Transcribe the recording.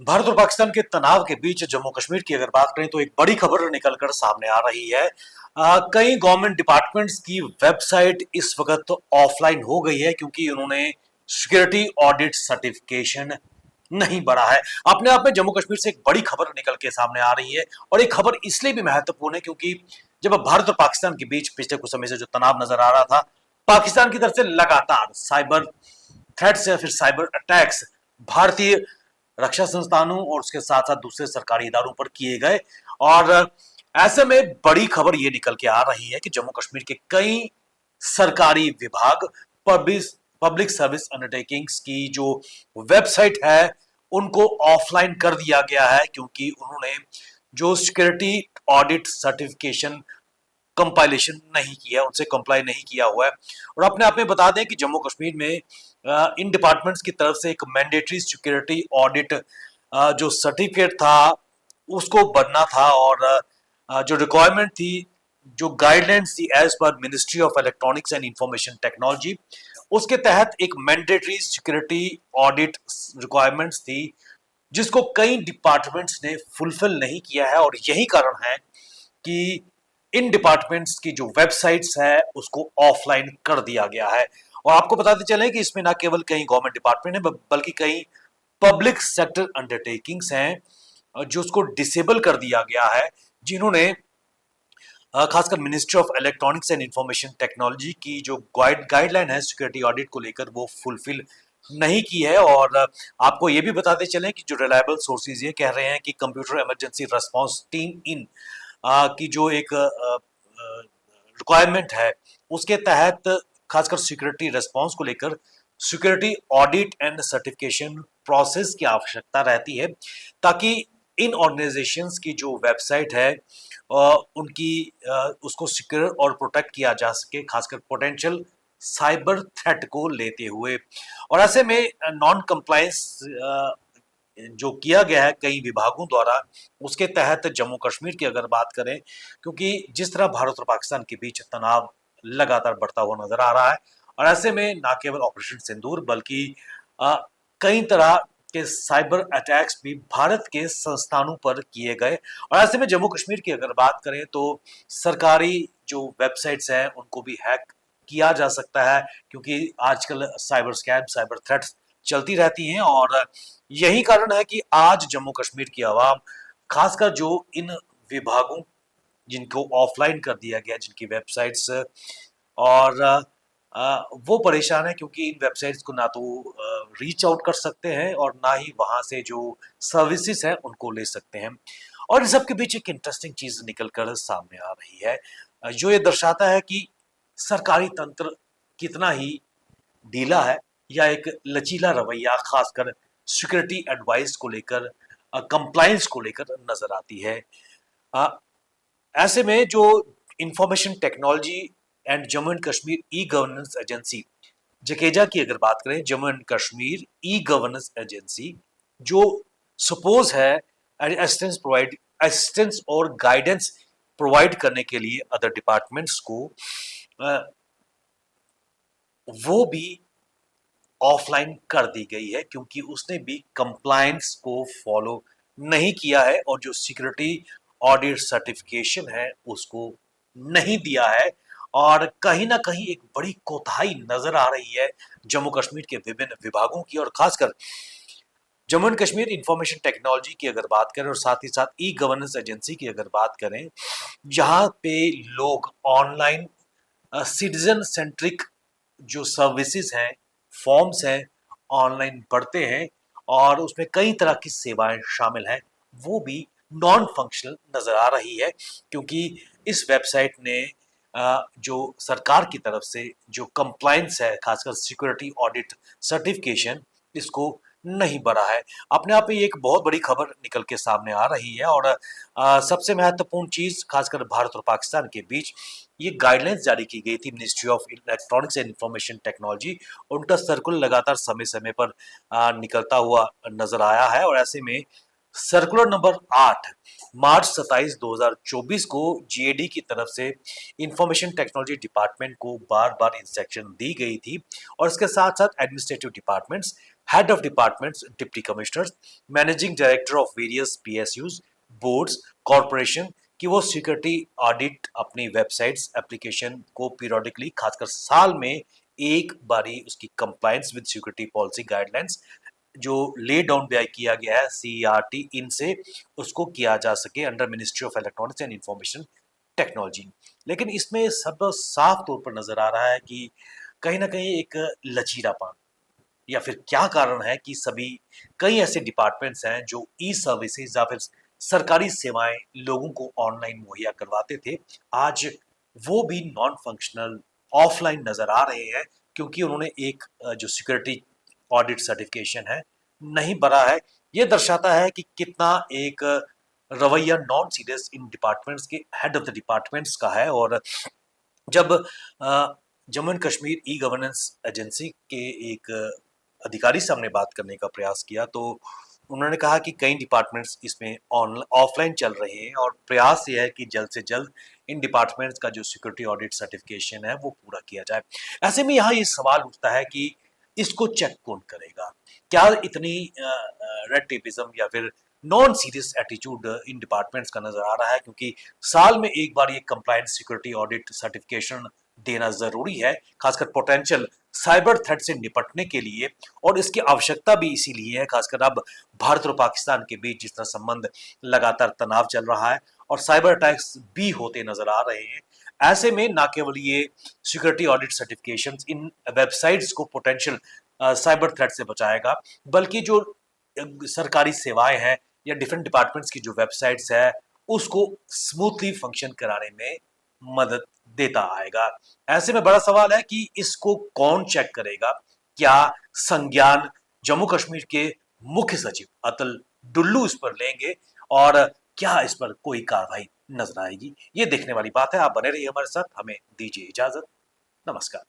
भारत और पाकिस्तान के तनाव के बीच जम्मू कश्मीर की अगर बात करें तो एक बड़ी खबर निकलकर सामने आ रही है। कई गवर्नमेंट डिपार्टमेंट्स की वेबसाइट इस वक्त ऑफलाइन हो गई है क्योंकि उन्होंने सिक्योरिटी ऑडिट सर्टिफिकेशन नहीं बढ़ा है। अपने आप में जम्मू कश्मीर से एक बड़ी खबर निकल के सामने आ रही है और एक खबर इसलिए भी महत्वपूर्ण है क्योंकि जब भारत और पाकिस्तान के बीच पिछले कुछ समय से जो तनाव नजर आ रहा था, पाकिस्तान की तरफ से लगातार साइबर थ्रेट्स या फिर साइबर अटैक्स भारतीय रक्षा संस्थानों और उसके साथ साथ दूसरे सरकारी इदारों पर किए गए। और ऐसे में बड़ी खबर ये निकल के आ रही है कि जम्मू कश्मीर के कई सरकारी विभाग, पब्लिक पब्लिक सर्विस अंडरटेकिंग्स की जो वेबसाइट है उनको ऑफलाइन कर दिया गया है क्योंकि उन्होंने जो सिक्योरिटी ऑडिट सर्टिफिकेशन कंपाइलेशन नहीं किया, उनसे कंप्लाई नहीं किया हुआ है। और अपने आप में बता दें कि जम्मू कश्मीर में इन डिपार्टमेंट्स की तरफ से एक मैंडेटरी सिक्योरिटी ऑडिट जो सर्टिफिकेट था उसको बनना था। और जो रिक्वायरमेंट थी, जो गाइडलाइंस थी एज पर ministry of electronics and information technology, उसके तहत एक मैंडेटरी सिक्योरिटी ऑडिट रिक्वायरमेंट्स थी जिसको कई डिपार्टमेंट्स ने फुलफिल नहीं किया है। और यही कारण है कि इन डिपार्टमेंट्स की जो वेबसाइट्स है उसको ऑफलाइन कर दिया गया है। और आपको बताते चले कि इसमें ना केवल कई गवर्नमेंट डिपार्टमेंट है बल्कि कई पब्लिक सेक्टर अंडरटेकिंग्स हैं जो उसको डिसेबल कर दिया गया है, जिन्होंने खासकर ministry of electronics and information technology की जो गाइडलाइन है सिक्योरिटी ऑडिट को लेकर वो फुलफिल नहीं की है। और आपको ये भी बताते चलें कि जो रिलायबल सोर्सेज ये कह रहे हैं कि कंप्यूटर इमरजेंसी रिस्पांस टीम इन की जो एक रिक्वायरमेंट है उसके तहत खासकर सिक्योरिटी रिस्पांस को लेकर security audit and certification process की आवश्यकता रहती है ताकि इन ऑर्गेनाइजेशंस की जो वेबसाइट है उनकी उसको सिक्योर और प्रोटेक्ट किया जा सके, खासकर पोटेंशियल साइबर थ्रेट को लेते हुए। और ऐसे में नॉन कंप्लायंस जो किया गया है कई विभागों द्वारा, उसके तहत जम्मू कश्मीर की अगर बात करें, क्योंकि जिस तरह भारत और पाकिस्तान के बीच तनाव लगातार बढ़ता हुआ नजर आ रहा है और ऐसे में ना केवल ऑपरेशन सिंदूर बल्कि अ, कई तरह के साइबर अटैक्स भी भारत के संस्थानों पर किए गए। और ऐसे में जम्मू कश्मीर की अगर बात करें तो सरकारी जो वेबसाइट्स हैं उनको भी हैक किया जा सकता है क्योंकि आजकल साइबर स्कैम, साइबर थ्रेट्स चलती रहती हैं। और यही कारण है कि आज जम्मू कश्मीर की आवाम, खासकर जो इन विभागों जिनको ऑफलाइन कर दिया गया, जिनकी वेबसाइट्स, और वो परेशान है क्योंकि इन वेबसाइट्स को ना तो रीच आउट कर सकते हैं और ना ही वहां से जो सर्विसेज हैं उनको ले सकते हैं। और इस सब के बीच एक इंटरेस्टिंग चीज निकल कर सामने आ रही है जो ये दर्शाता है कि सरकारी तंत्र कितना ही ढीला है या एक लचीला रवैया खासकर सिक्योरिटी एडवाइस को लेकर, कंप्लायंस को लेकर नजर आती है। अ, ऐसे में जो information technology and Jammu and Kashmir e governance agency, JaKeGA की अगर बात करें, Jammu and Kashmir e governance agency, जो सपोज है असिस्टेंस और गाइडेंस प्रोवाइड करने के लिए अदर डिपार्टमेंट्स को, वो भी ऑफलाइन कर दी गई है क्योंकि उसने भी कंप्लायंस को फॉलो नहीं किया है और जो सिक्योरिटी ऑडिट सर्टिफिकेशन है उसको नहीं दिया है। और कहीं ना कहीं एक बड़ी कोताही नजर आ रही है जम्मू कश्मीर के विभिन्न विभागों की। और खासकर Jammu and Kashmir information technology की अगर बात करें और साथ ही साथ ई गवर्नेंस एजेंसी की अगर बात करें, जहां पे लोग ऑनलाइन सिटीजन सेंट्रिक जो सर्विसेज हैं, फॉर्म्स हैं, ऑनलाइन पढ़ते हैं और उसमें कई तरह की सेवाएं शामिल हैं, वो भी नॉन फंक्शनल नजर आ रही है क्योंकि इस वेबसाइट ने जो सरकार की तरफ से जो कंप्लायंस है, खासकर सिक्योरिटी ऑडिट सर्टिफिकेशन, इसको नहीं बढ़ा है। अपने आप में ये एक बहुत बड़ी खबर निकल के सामने आ रही है। और सबसे महत्वपूर्ण चीज, खासकर भारत और पाकिस्तान के बीच ये गाइडलाइंस जारी की गई थी ministry of electronics and information technology, उनका सर्कुलर लगातार समय समय पर निकलता हुआ नजर आया है। और ऐसे में सर्कुलर नंबर 8 मार्च 27 2024 को जीएडी की तरफ से इंफॉर्मेशन टेक्नोलॉजी डिपार्टमेंट को बार बार इंस्ट्रक्शन दी गई थी और इसके साथ साथ administrative departments, head of departments, deputy commissioners, managing director of various PSUs, boards, corporation कि वो सिक्योरिटी ऑडिट अपनी वेबसाइट्स एप्लीकेशन को पीरियोडिकली खासकर साल में एक बारी उसकी compliance with security policy guidelines जो ले डाउन भी किया गया है सीआरटी इनसे उसको किया जा सके under ministry of electronics and information technology. लेकिन इसमें सब साफ तौर पर नजर आ रहा है कि कहीं ना कहीं एक लचीलापन या फिर क्या कारण है कि सभी कई ऐसे डिपार्टमेंट्स हैं जो ई सर्विसेज या फिर सरकारी सेवाएं लोगों को ऑनलाइन मुहैया करवाते थे, आज वो भी नॉन फंक्शनल ऑफलाइन नजर आ रहे हैं क्योंकि उन्होंने एक जो सिक्योरिटी ऑडिट सर्टिफिकेशन है नहीं भरा है। ये दर्शाता है कि कितना एक रवैया नॉन सीरियस इन डिपार्टमेंट्स के हेड ऑफ द डिपार्टमेंट्स का है। और जब Jammu and Kashmir e governance agency के एक अधिकारी से हमने बात करने का प्रयास किया तो उन्होंने कहा कि कई डिपार्टमेंट्स इसमें ऑफलाइन चल रहे हैं और प्रयास ये है कि जल्द से जल्द इन डिपार्टमेंट्स का जो सिक्योरिटी ऑडिट सर्टिफिकेशन है वो पूरा किया जाए। ऐसे में यहाँ ये सवाल उठता है कि इसको चेक कौन करेगा? क्या इतनी रेड टेपिज्म या फिर non serious attitude in departments का नजर आ रहा है? क्योंकि साल में एक बार ये कंप्लायंस सिक्योरिटी ऑडिट सर्टिफिकेशन देना जरूरी है, खासकर पोटेंशियल साइबर थ्रेट से निपटने के लिए। और इसकी आवश्यकता भी इसीलिए है, खासकर अब भारत और पाकिस्तान के बीच जिस तरह संबंध लगातार तनाव चल रहा है और साइबर अटैक्स भी होते नजर आ रहे हैं। ऐसे में ना केवल ये सिक्योरिटी ऑडिट सर्टिफिकेशन इन वेबसाइट्स को पोटेंशियल साइबर थ्रेट से बचाएगा, बल्कि जो सरकारी सेवाएं हैं या डिफरेंट डिपार्टमेंट्स की जो वेबसाइट्स है उसको स्मूथली फंक्शन कराने में मदद देता आएगा। ऐसे में बड़ा सवाल है कि इसको कौन चेक करेगा? क्या संज्ञान जम्मू कश्मीर के मुख्य सचिव अतुल डुल्लू इस पर लेंगे और क्या इस पर कोई कार्रवाई नजर आएगी? ये देखने वाली बात है। आप बने रहिए हमारे साथ, हमें दीजिए इजाजत। नमस्कार।